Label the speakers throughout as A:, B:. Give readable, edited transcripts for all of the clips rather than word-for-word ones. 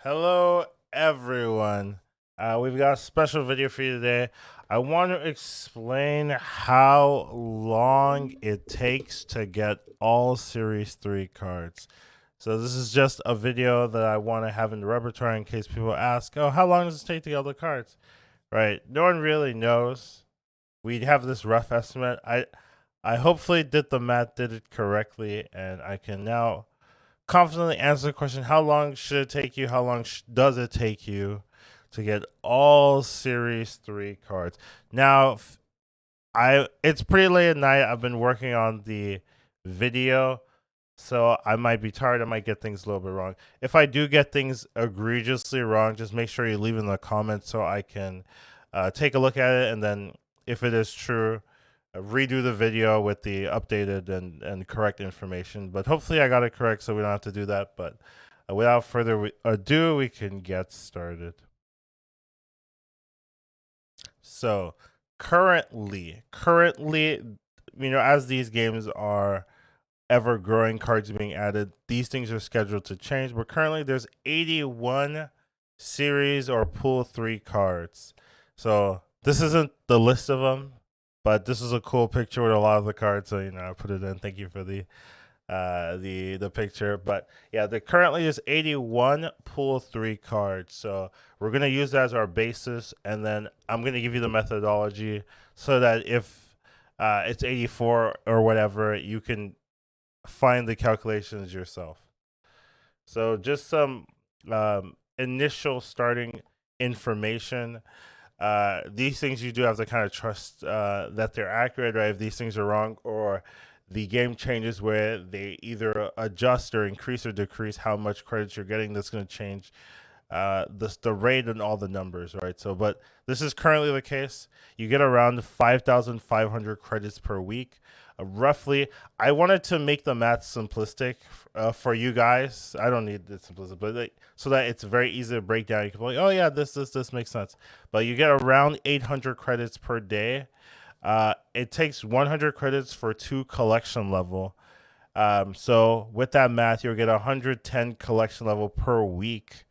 A: Hello, everyone. We've got a special video for you today. I want to explain how long it takes to get all Series 3 cards. So, this is just a video that I want to have in the repertoire in case people ask, oh, how long does it take to get all the cards? Right? No one really knows. We have this rough estimate. I hopefully did the math, did it correctly, and I can now confidently answer the question: how long should it take you? How long does it take you to get all Series 3 cards? Now, it's pretty late at night. I've been working on the video, so I might be tired. I might get things a little bit wrong. If I do get things egregiously wrong, just make sure you leave in the comments so I can take a look at it, and then if it is true, redo the video with the updated and correct information. But hopefully, I got it correct, so we don't have to do that. But without further ado, we can get started. So currently, as these games are ever growing, cards being added, these things are scheduled to change. But currently, there's 81 series or pool 3 cards. So this isn't the list of them, but this is a cool picture with a lot of the cards. So I put it in. Thank you for the picture. But yeah, there currently is 81 pool 3 cards. So we're gonna use that as our basis, and then I'm gonna give you the methodology so that if it's 84 or whatever, you can find the calculations yourself. So just some initial starting information. These things you do have to kind of trust that they're accurate, right? If these things are wrong or the game changes where they either adjust or increase or decrease how much credits you're getting, that's going to change the rate and all the numbers, right? So, but this is currently the case. You get around 5,500 credits per week. Roughly, I wanted to make the math simplistic for you guys. I don't need it simplistic, but so that it's very easy to break down. You can be like, oh yeah, this makes sense. But you get around 800 credits per day. It takes 100 credits for 2 collection level. So with that math, you'll get 110 collection level per week,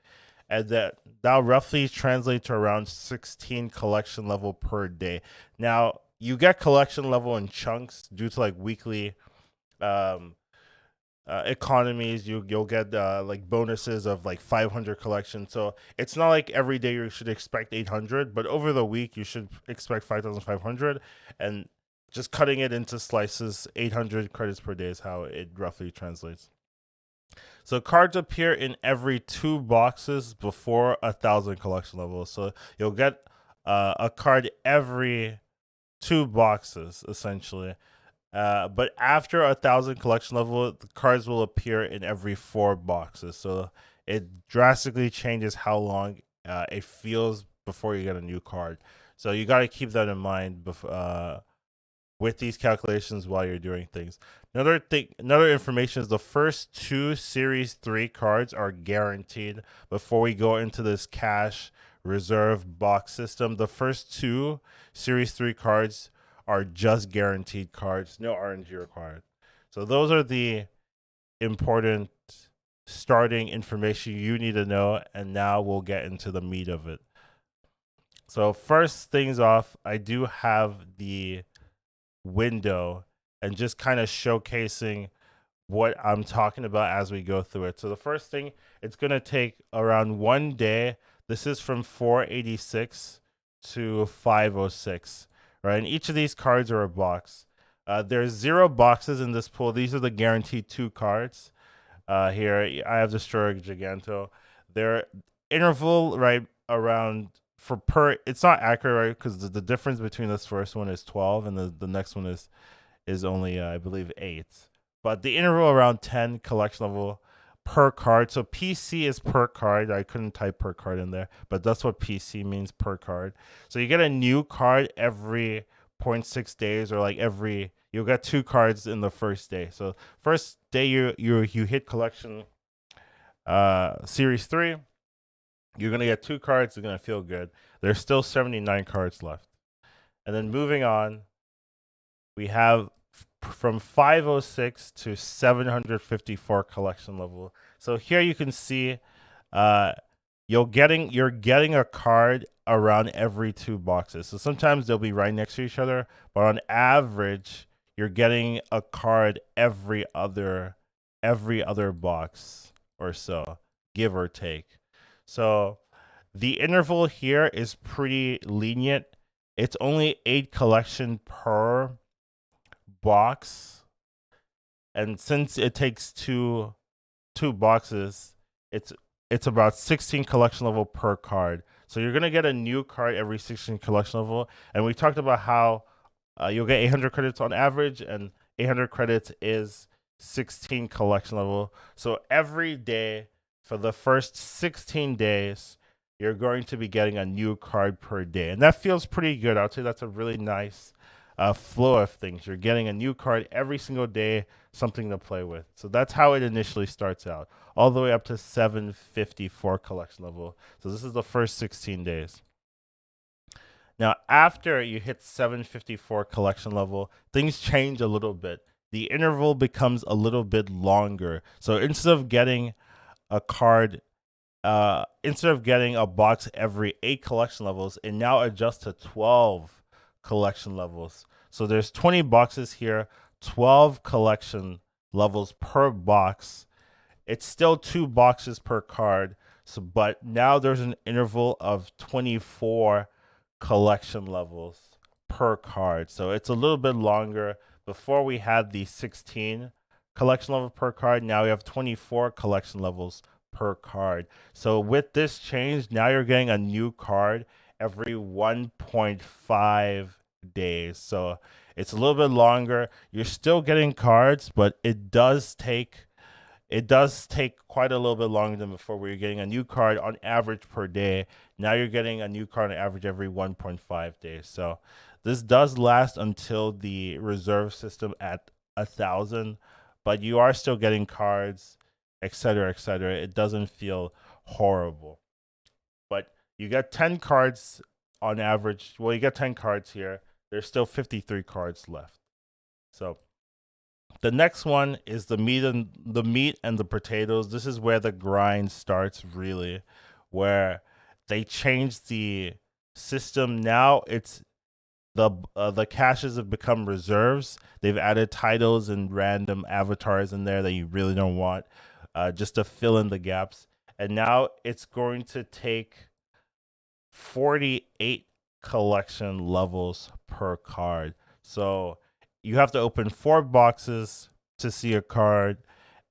A: and that roughly translates to around 16 collection level per day. Now you get collection level in chunks due to like weekly um, economies. You'll get like bonuses of like 500 collections. So it's not like every day you should expect 800, but over the week you should expect 5,500, and just cutting it into slices, 800 credits per day is how it roughly translates. So cards appear in every 2 boxes before 1,000 collection levels. So you'll get a card every 2 boxes essentially. But after 1,000 collection level, the cards will appear in every 4 boxes. So it drastically changes how long it feels before you get a new card. So you got to keep that in mind with these calculations while you're doing things. Another information is the first 2 Series 3 cards are guaranteed. Before we go into this cash reserve box system, the first 2 Series 3 cards are just guaranteed cards, no RNG required. So those are the important starting information you need to know, and now we'll get into the meat of it. So first things off, I do have the window and just kind of showcasing what I'm talking about as we go through it. So the first thing, it's going to take around 1 day. This is from 486 to 506, right? And each of these cards are a box. There's 0 boxes in this pool. These are the guaranteed 2 cards. Here, I have Destroyer Giganto. Their interval, right, around for per, it's not accurate, right? Because the difference between this first one is 12 and the next one is only I believe 8. But the interval around 10 collection level per card. So PC is per card. I couldn't type per card in there, but that's what PC means, per card. So you get a new card every zero point 0.6 days, or like every, you'll get 2 cards in the first day. So first day you hit collection series 3, you're going to get 2 cards. You're going to feel good. There's still 79 cards left. And then moving on, we have from 506 to 754 collection level. So here you can see you're getting a card around every 2 boxes. So sometimes they'll be right next to each other, but on average, you're getting a card every other box or so, give or take. So the interval here is pretty lenient. It's only 8 collection per box, and since it takes two boxes, it's it's about 16 collection level per card. So you're gonna get a new card every 16 collection level, and we talked about how you'll get 800 credits on average, and 800 credits is 16 collection level. So every day for the first 16 days, you're going to be getting a new card per day, and that feels pretty good. I'd say that's a really nice flow of things. You're getting a new card every single day, something to play with. So that's how it initially starts out, all the way up to 754 collection level. So this is the first 16 days. Now, after you hit 754 collection level, things change a little bit. The interval becomes a little bit longer. So instead of getting a card, instead of getting a box every 8 collection levels, it now adjusts to 12 collection levels. So there's 20 boxes here, 12 collection levels per box. It's still 2 boxes per card. So, but now there's an interval of 24 collection levels per card. So it's a little bit longer. Before we had the 16 collection level per card. Now we have 24 collection levels per card. So with this change, now you're getting a new card every 1.5 days. So it's a little bit longer. You're still getting cards, but it does take quite a little bit longer than before, where you're getting a new card on average per day. Now you're getting a new card on average every 1.5 days. So this does last until the reserve system at 1,000, but you are still getting cards, etc., etc. It doesn't feel horrible, but you get 10 cards on average. Well, you get 10 cards here. There's still 53 cards left. So the next one is the meat and the potatoes. This is where the grind starts, really, where they change the system. Now it's the caches have become reserves. They've added titles and random avatars in there that you really don't want, just to fill in the gaps. And now it's going to take 48 collection levels per card. So you have to open 4 boxes to see a card,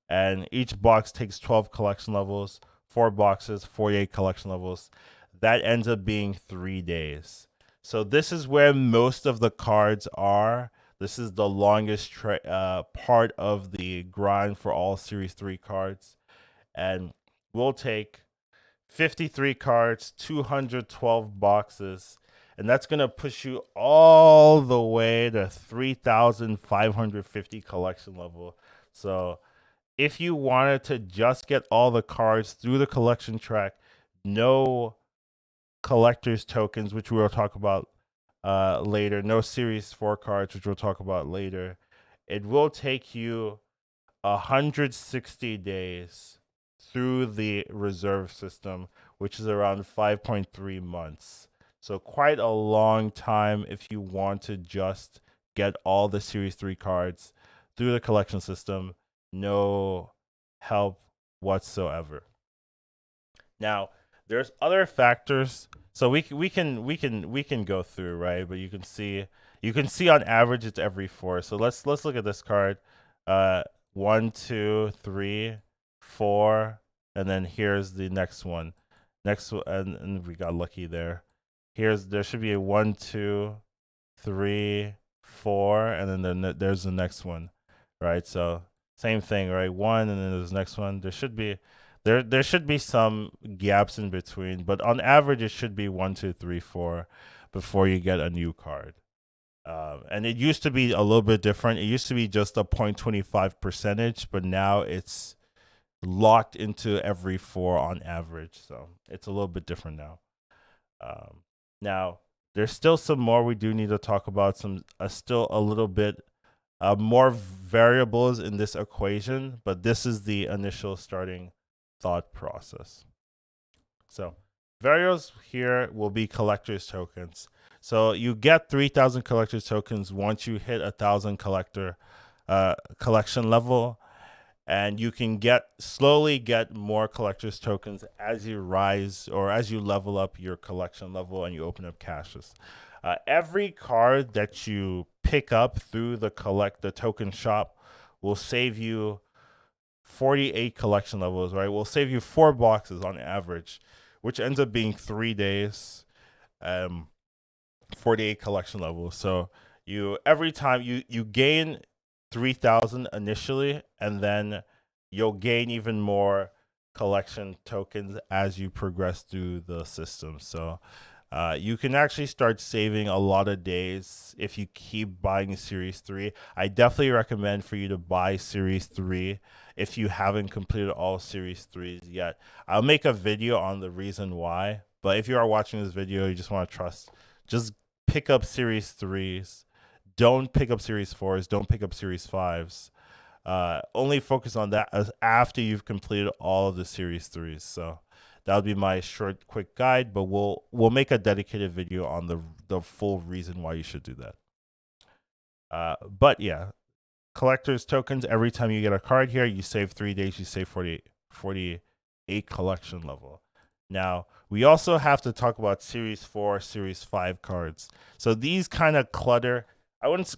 A: and each box takes 12 collection levels. 4 boxes, 48 collection levels. That ends up being 3 days. So this is where most of the cards are. This is the longest part of the grind for all Series 3 cards. And we'll take 53 cards, 212 boxes, and that's going to push you all the way to 3,550 collection level. So if you wanted to just get all the cards through the collection track, no collector's tokens, which we'll talk about later, no Series 4 cards, which we'll talk about later, it will take you 160 days through the reserve system, which is around 5.3 months. So quite a long time if you want to just get all the Series 3 cards through the collection system. No help whatsoever. Now, there's other factors. So we can go through, right? But you can see on average it's every 4. So let's look at this card. 1, 2, 3, 4, and then here's the next one. And we got lucky there. There should be a 1, 2, 3, 4, and then there's the next one, right? So same thing, right? 1, and then there's the next one. There should be some gaps in between, but on average it should be 1, 2, 3, 4 before you get a new card. And it used to be a little bit different. It used to be just a 0.25 percentage, but now it's locked into every 4 on average. So it's a little bit different now. Now, there's still some more we do need to talk about. Still a little bit more variables in this equation, but this is the initial starting thought process. So variables here will be collector's tokens. So you get 3,000 collector's tokens once you hit 1,000 collection level, and you can slowly get more collector's tokens as you rise or as you level up your collection level and you open up caches. Every card that you pick up through the token shop will save you 48 collection levels, right? Will save you 4 boxes on average, which ends up being 3 days, 48 collection levels. So every time you gain 3,000 initially, and then you'll gain even more collection tokens as you progress through the system. So you can actually start saving a lot of days if you keep buying Series 3. I definitely recommend for you to buy Series 3 if you haven't completed all Series 3s yet. I'll make a video on the reason why, but if you are watching this video, you just want to just pick up Series 3s. Don't pick up Series 4s. Don't pick up Series 5s. Only focus on that after you've completed all of the Series 3s. So that would be my short, quick guide, but we'll make a dedicated video on the full reason why you should do that. But yeah, collector's tokens, every time you get a card here, you save 3 days, you save 48 collection level. Now, we also have to talk about Series 4, Series 5 cards. So these kind of clutter,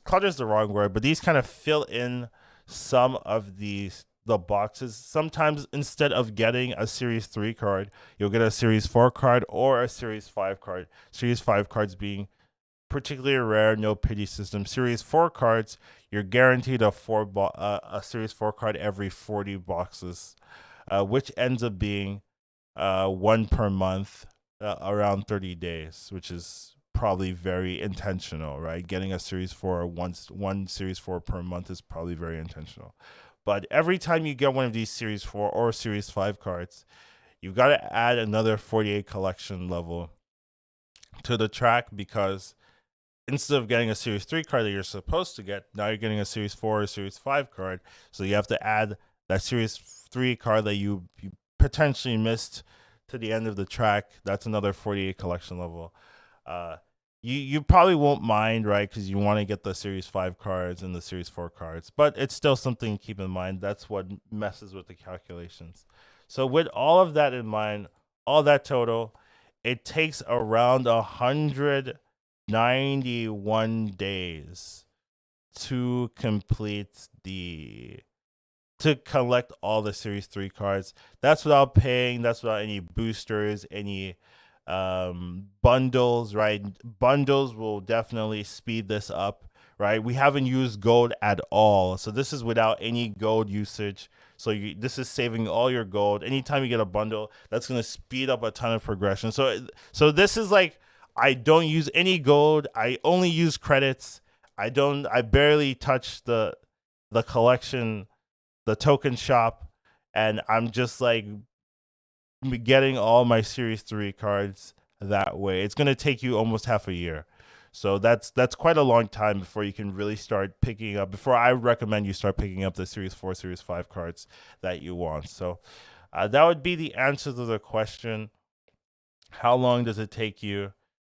A: clutter is the wrong word, but these kind of fill in some of the boxes. Sometimes instead of getting a Series 3 card, you'll get a Series 4 card or a Series 5 card. Series 5 cards being particularly rare, no pity system. Series 4 cards, you're guaranteed a Series 4 card every 40 boxes, which ends up being 1 per month, around 30 days, which is probably very intentional, right? Getting a Series 4 one Series 4 per month is probably very intentional. But every time you get one of these Series 4 or Series 5 cards, you've got to add another 48 collection level to the track, because instead of getting a Series 3 card that you're supposed to get, now you're getting a Series 4 or Series 5 card. So you have to add that Series 3 card that you potentially missed to the end of the track. That's another 48 collection level. You probably won't mind, right? Because you want to get the Series 5 cards and the Series 4 cards. But it's still something to keep in mind. That's what messes with the calculations. So with all of that in mind, all that total, it takes around 191 days to collect all the Series 3 cards. That's without paying, that's without any boosters, any bundles, right? Bundles will definitely speed this up, right? We haven't used gold at all. So this is without any gold usage. So this is saving all your gold. Anytime you get a bundle, that's going to speed up a ton of progression. So this is like, I don't use any gold. I only use credits. I barely touch the collection, the token shop, and I'm just like getting all my Series 3 cards that way. It's going to take you almost half a year. So that's quite a long time before you can really start picking up, before I recommend you start picking up the Series 4, Series 5 cards that you want. So that would be the answer to the question. How long does it take you?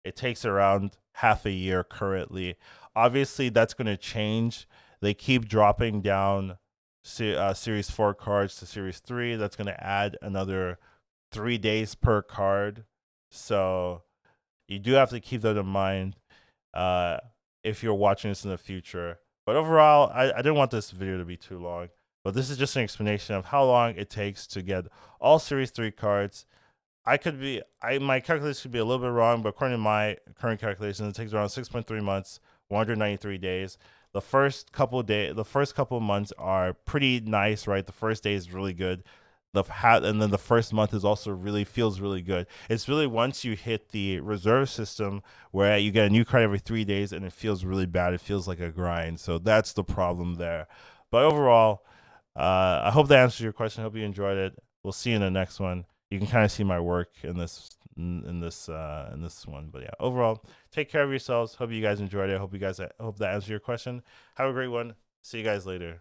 A: It takes around half a year currently. Obviously, that's going to change. They keep dropping down Series 4 cards to Series 3. That's going to add another 3 days per card. So you do have to keep that in mind if you're watching this in the future. But overall, I didn't want this video to be too long. But this is just an explanation of how long it takes to get all Series 3 cards. My calculation could be a little bit wrong, but according to my current calculations, it takes around 6.3 months, 193 days. The first couple months are pretty nice, right? The first day is really good. And then the first month is also feels really good. It's really once you hit the reserve system where you get a new card every 3 days and it feels really bad. It feels like a grind. So that's the problem there. But overall, I hope that answers your question. I hope you enjoyed it. We'll see you in the next one. You can kind of see my work in this one. But yeah, overall, take care of yourselves. Hope you guys enjoyed it. Hope that answered your question. Have a great one. See you guys later.